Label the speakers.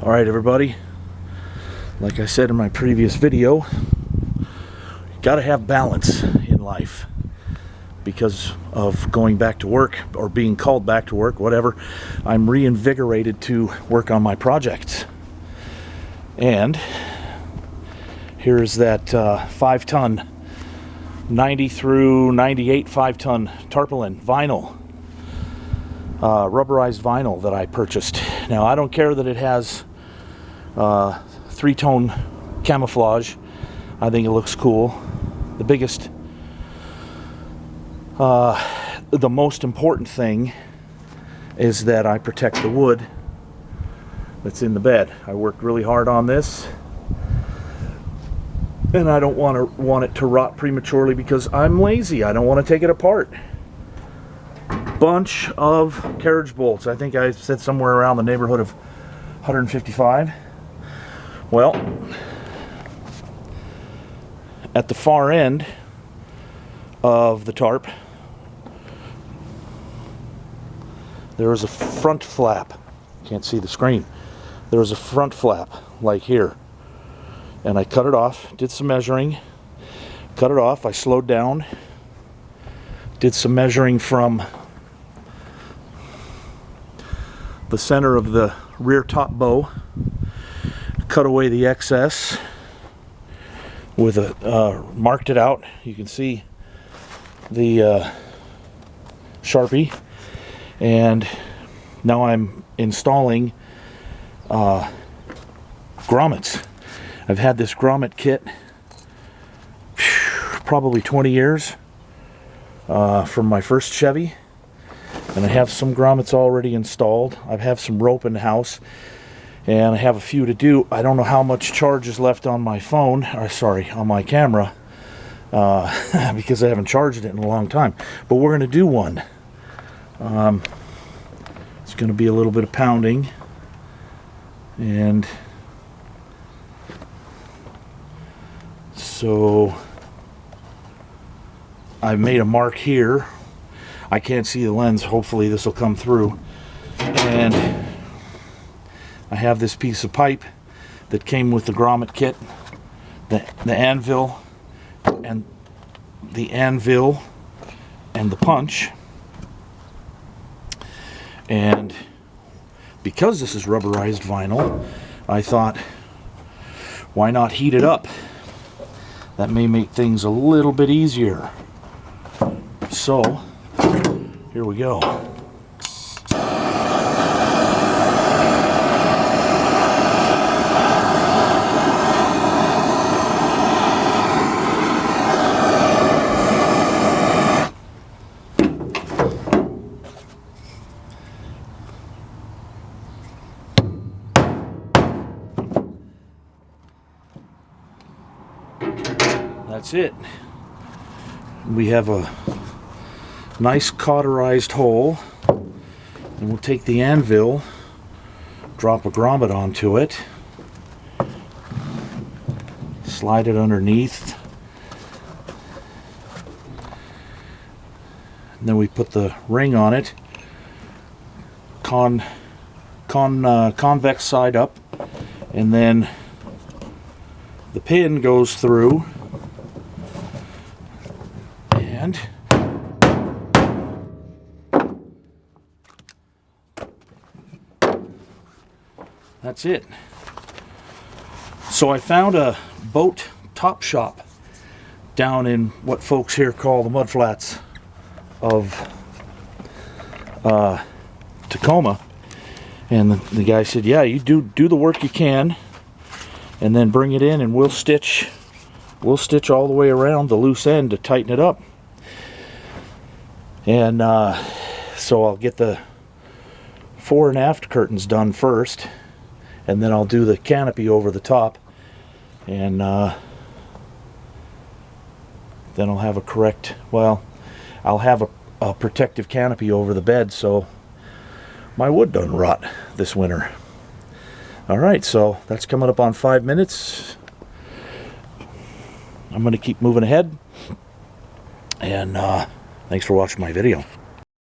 Speaker 1: Alright everybody, like I said in my previous video, you gotta have balance in life because of going back to work or being called back to work, whatever. I'm reinvigorated to work on my projects. And here's that 5-ton 90 through 98 5-ton Tarpaulin vinyl, rubberized vinyl that I purchased. Now I don't care that it has 3-tone camouflage. I think it looks cool. The most important thing is that I protect the wood that's in the bed. I worked really hard on this, and I don't want it to rot prematurely because I'm lazy. I don't want to take it apart. Bunch of carriage bolts. I think I said somewhere around the neighborhood of 155. Well, at the far end of the tarp, there was a front flap. Can't see the screen. There was a front flap like here, and I cut it off, did some measuring, cut it off. I slowed down, did some measuring from the center of the rear top bow, cut away the excess with a marked it out. You can see the Sharpie, and now I'm installing grommets. I've had this grommet kit probably 20 years from my first Chevy, and I have some grommets already installed. I have some rope in the house, and I have a few to do. I don't know how much charge is left on my phone, or sorry, on my camera, because I haven't charged it in a long time. But we're going to do one. It's going to be a little bit of pounding, and so I've made a mark here. I can't see the lens. Hopefully this will come through. And I have this piece of pipe that came with the grommet kit, the anvil and the punch. And because this is rubberized vinyl, I thought, why not heat it up? That may make things a little bit easier. So here we go. That's it. We have a nice cauterized hole, and we'll take the anvil, drop a grommet onto it, slide it underneath, and then we put the ring on it, convex side up, and then the pin goes through, and that's it. So I found a boat top shop down in what folks here call the mudflats of Tacoma, and the guy said, yeah, you do the work you can, and then bring it in and we'll stitch all the way around the loose end to tighten it up. And so I'll get the fore and aft curtains done first, and then I'll do the canopy over the top, and then I'll have I'll have a protective canopy over the bed so my wood doesn't rot this winter. Alright, so that's coming up on 5 minutes. I'm going to keep moving ahead, and thanks for watching my video.